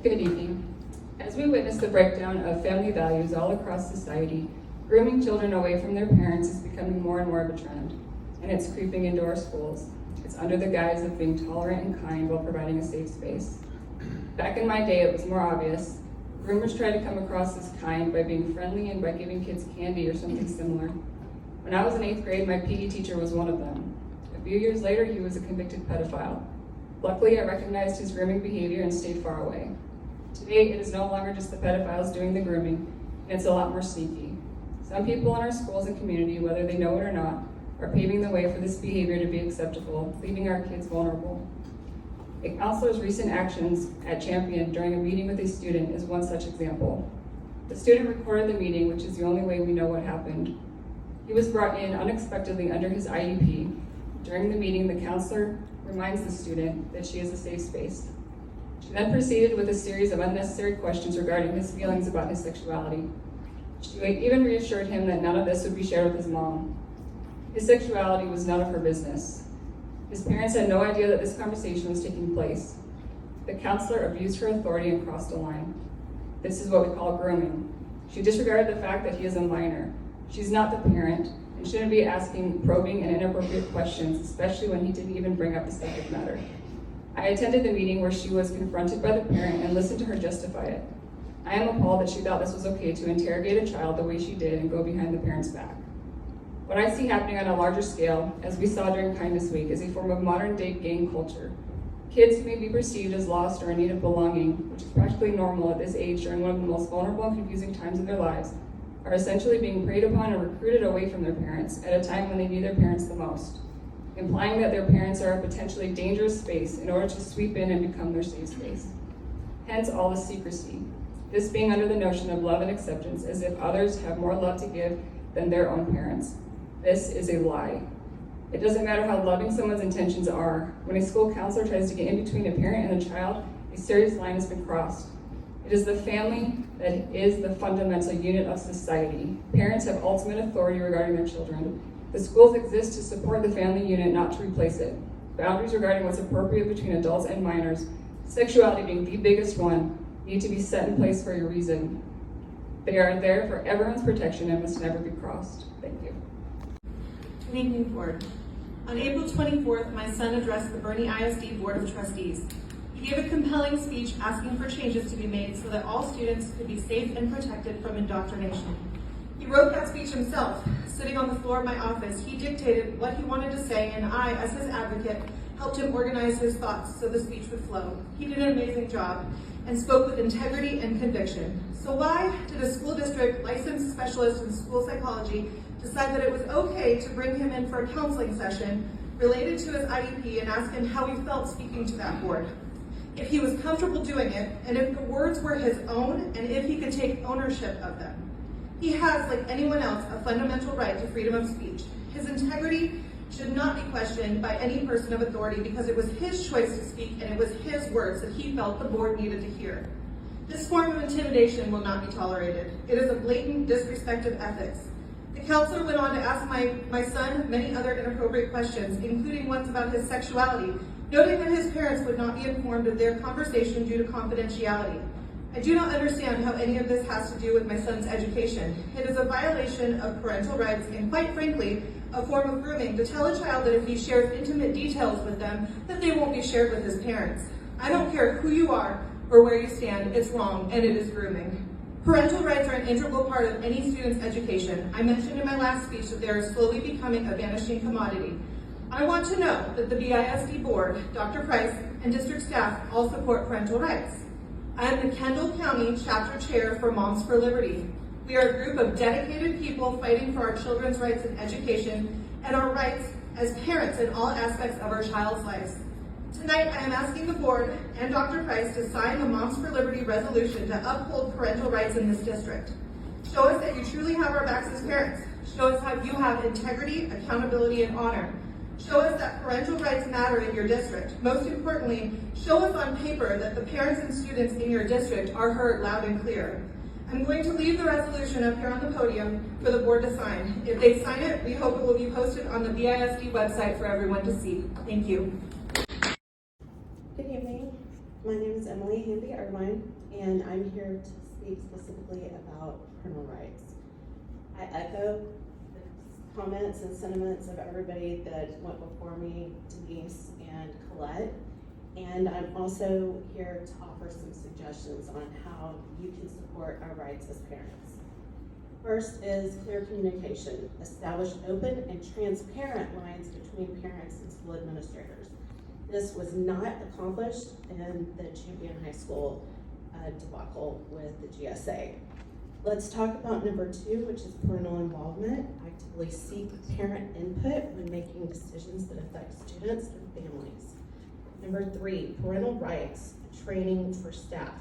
Good evening. As we witness the breakdown of family values all across society, grooming children away from their parents is becoming more and more of a trend, and it's creeping into our schools. It's under the guise of being tolerant and kind while providing a safe space. Back in my day, it was more obvious. Groomers try to come across as kind by being friendly and by giving kids candy or something similar. When I was in 8th grade, my PE teacher was one of them. A few years later, he was a convicted pedophile. Luckily, I recognized his grooming behavior and stayed far away. Today, it is no longer just the pedophiles doing the grooming, and it's a lot more sneaky. Some people in our schools and community, whether they know it or not, are paving the way for this behavior to be acceptable, leaving our kids vulnerable. A counselor's recent actions at Champion during a meeting with a student is one such example. The student recorded the meeting, which is the only way we know what happened. He was brought in unexpectedly under his IEP. During the meeting, the counselor reminds the student that she is a safe space. She then proceeded with a series of unnecessary questions regarding his feelings about his sexuality. She even reassured him that none of this would be shared with his mom. His sexuality was none of her business. His parents had no idea that this conversation was taking place. The counselor abused her authority and crossed a line. This is what we call grooming. She disregarded the fact that he is a minor. She's not the parent and shouldn't be asking probing and inappropriate questions, especially when he didn't even bring up the subject matter. I attended the meeting where she was confronted by the parent and listened to her justify it. I am appalled that she thought this was okay to interrogate a child the way she did and go behind the parent's back. What I see happening on a larger scale, as we saw during Kindness Week, is a form of modern-day gang culture. Kids who may be perceived as lost or in need of belonging, which is practically normal at this age during one of the most vulnerable and confusing times of their lives, are essentially being preyed upon and recruited away from their parents at a time when they need their parents the most, implying that their parents are a potentially dangerous space in order to sweep in and become their safe space. Hence all the secrecy, this being under the notion of love and acceptance as if others have more love to give than their own parents. This is a lie. It doesn't matter how loving someone's intentions are. When a school counselor tries to get in between a parent and a child, a serious line has been crossed. It is the family that is the fundamental unit of society. Parents have ultimate authority regarding their children. The schools exist to support the family unit, not to replace it. Boundaries regarding what's appropriate between adults and minors, sexuality being the biggest one, need to be set in place for a reason. They are there for everyone's protection and must never be crossed. Thank you. Good evening, Board. On April 24th, my son addressed the Boerne ISD Board of Trustees. He gave a compelling speech asking for changes to be made so that all students could be safe and protected from indoctrination. He wrote that speech himself. Sitting on the floor of my office, he dictated what he wanted to say, and I, as his advocate, helped him organize his thoughts so the speech would flow. He did an amazing job and spoke with integrity and conviction. So why did a school district licensed specialist in school psychology decide that it was okay to bring him in for a counseling session related to his IEP and ask him how he felt speaking to that board? If he was comfortable doing it, and if the words were his own, and if he could take ownership of them. He has, like anyone else, a fundamental right to freedom of speech. His integrity should not be questioned by any person of authority because it was his choice to speak and it was his words that he felt the board needed to hear. This form of intimidation will not be tolerated. It is a blatant disrespect of ethics. The counselor went on to ask my son many other inappropriate questions, including ones about his sexuality, noting that his parents would not be informed of their conversation due to confidentiality. I do not understand how any of this has to do with my son's education. It is a violation of parental rights and, quite frankly, a form of grooming to tell a child that if he shares intimate details with them, that they won't be shared with his parents. I don't care who you are or where you stand, it's wrong and it is grooming. Parental rights are an integral part of any student's education. I mentioned in my last speech that they are slowly becoming a vanishing commodity. I want to know that the BISD board, Dr. Price, and district staff all support parental rights. I am the Kendall County Chapter Chair for Moms for Liberty. We are a group of dedicated people fighting for our children's rights in education and our rights as parents in all aspects of our child's lives. Tonight, I am asking the board and Dr. Price to sign the Moms for Liberty resolution to uphold parental rights in this district. Show us that you truly have our backs as parents. Show us how you have integrity, accountability, and honor. Show us that parental rights matter in your district. Most importantly, show us on paper that the parents and students in your district are heard loud and clear. I'm going to leave the resolution up here on the podium for the board to sign. If they sign it, we hope it will be posted on the BISD website for everyone to see. Thank you. Good evening. My name is Emily Hamby Irvine, and I'm here to speak specifically about parental rights. I echo the comments and sentiments of everybody that went before me, Denise and Colette, and I'm also here to offer some suggestions on how you can support our rights as parents. First is clear communication. Establish open and transparent lines between parents and school administrators. This was not accomplished in the Champion High School debacle with the GSA. Let's talk about number 2, which is parental involvement. Actively seek parent input when making decisions that affect students and families. Number 3, parental rights, training for staff.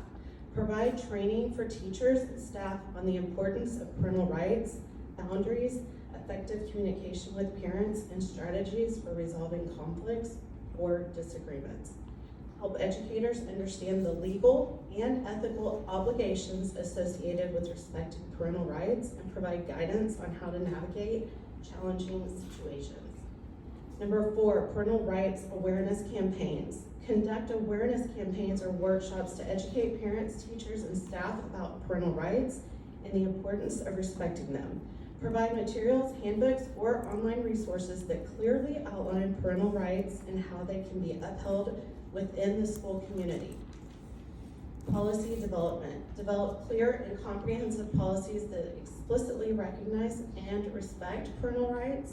Provide training for teachers and staff on the importance of parental rights, boundaries, effective communication with parents, and strategies for resolving conflicts or disagreements. Help educators understand the legal and ethical obligations associated with respecting parental rights and provide guidance on how to navigate challenging situations. Number 4, parental rights awareness campaigns. Conduct awareness campaigns or workshops to educate parents, teachers, and staff about parental rights and the importance of respecting them. Provide materials, handbooks, or online resources that clearly outline parental rights and how they can be upheld within the school community. Policy development. Develop clear and comprehensive policies that explicitly recognize and respect parental rights.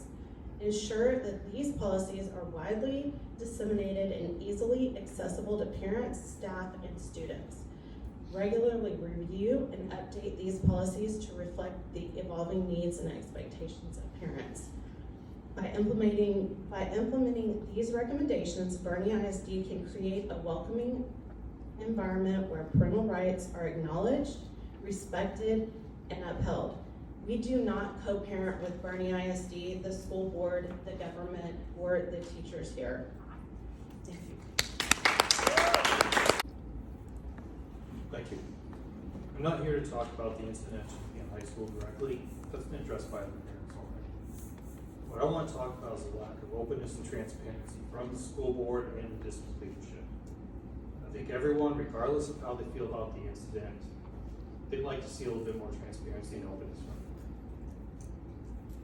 Ensure that these policies are widely disseminated and easily accessible to parents, staff, and students. Regularly review and update these policies to reflect the evolving needs and expectations of parents. By implementing these recommendations, Bernie ISD can create a welcoming environment where parental rights are acknowledged, respected, and upheld. We do not co-parent with Bernie ISD, the school board, the government, or the teachers here. Thank you. Thank you. I'm not here to talk about the incident at Champion High School directly. That's been addressed by the parents already. What I want to talk about is the lack of openness and transparency from the school board and the district leadership. I think everyone, regardless of how they feel about the incident, they'd like to see a little bit more transparency and openness from it.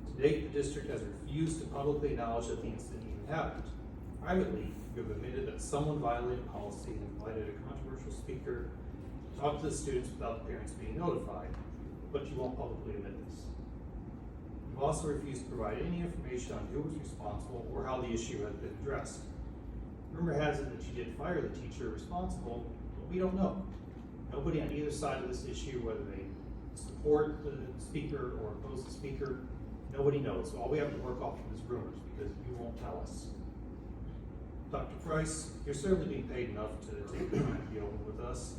To date, the district has refused to publicly acknowledge that the incident even happened. Privately, you have admitted that someone violated policy and invited a controversial speaker to talk to the students without the parents being notified, but you won't publicly admit this. You've also refused to provide any information on who was responsible or how the issue has been addressed. Rumor has it that you did fire the teacher responsible, but we don't know. Nobody on either side of this issue, whether they support the speaker or oppose the speaker, nobody knows. All we have to work off of is rumors because you won't tell us. Dr. Price, you're certainly being paid enough to take the time to be open with us.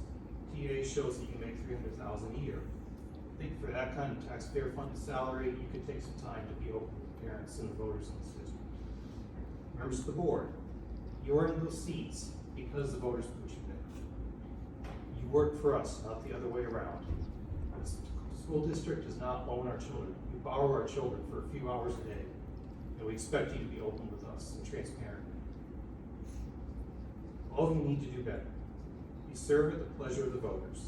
TA shows that you make $300,000 a year. I think for that kind of taxpayer-funded salary, you could take some time to be open with the parents and the voters in this district. Members of the board, you are in those seats because the voters put you there. You work for us, not the other way around. This school district does not own our children. We borrow our children for a few hours a day, and we expect you to be open with us and transparent. All of you need to do better. You serve at the pleasure of the voters.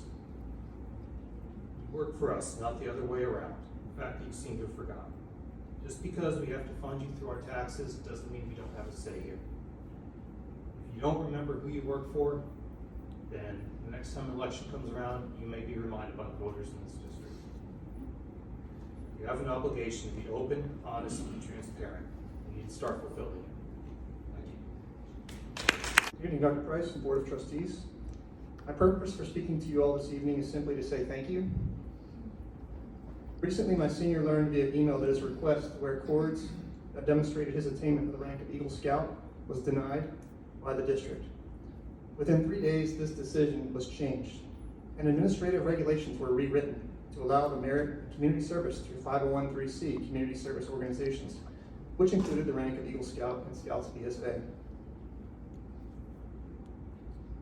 You work for us, not the other way around. In fact, you seem to have forgotten. Just because we have to fund you through our taxes doesn't mean we don't have a say here. If you don't remember who you work for, then the next time an election comes around, you may be reminded by the voters in this district. You have an obligation to be open, honest, and transparent. You need to start fulfilling it. Thank you. Good evening, Dr. Price and Board of Trustees. My purpose for speaking to you all this evening is simply to say thank you. Recently, my senior learned via email that his request to wear cords that demonstrated his attainment of the rank of Eagle Scout was denied by the district. Within 3 days, this decision was changed, and administrative regulations were rewritten to allow the merit and community service through 501(c) community service organizations, which included the rank of Eagle Scout and Scouts BSA.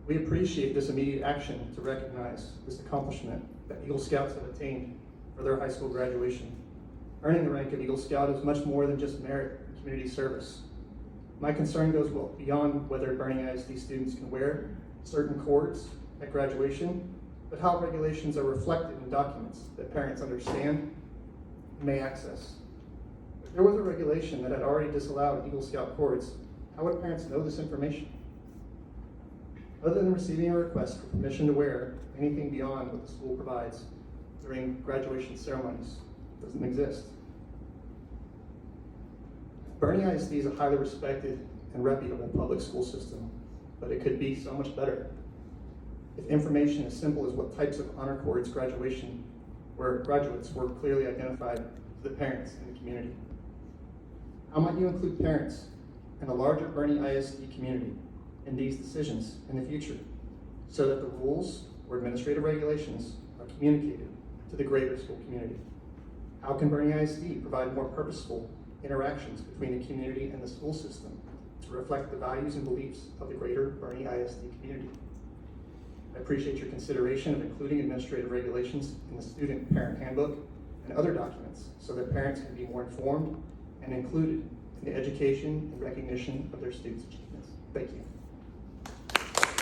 We appreciate this immediate action to recognize this accomplishment that Eagle Scouts have attained for their high school graduation. Earning the rank of Eagle Scout is much more than just merit and community service. My concern goes well beyond whether Bernie ISD students can wear certain chords at graduation, but how regulations are reflected in documents that parents understand and may access. If there was a regulation that had already disallowed Eagle Scout chords, how would parents know this information? Other than receiving a request for permission to wear anything beyond what the school provides during graduation ceremonies doesn't exist. Bernie ISD is a highly respected and reputable public school system, but it could be so much better. If information as simple as what types of honor cords graduation where graduates were clearly identified to the parents in the community. How might you include parents and the larger Bernie ISD community in these decisions in the future so that the rules or administrative regulations are communicated to the greater school community? How can Bernie ISD provide more purposeful interactions between the community and the school system to reflect the values and beliefs of the greater Bernie ISD community? I appreciate your consideration of including administrative regulations in the student parent handbook and other documents so that parents can be more informed and included in the education and recognition of their students' achievements. Thank you.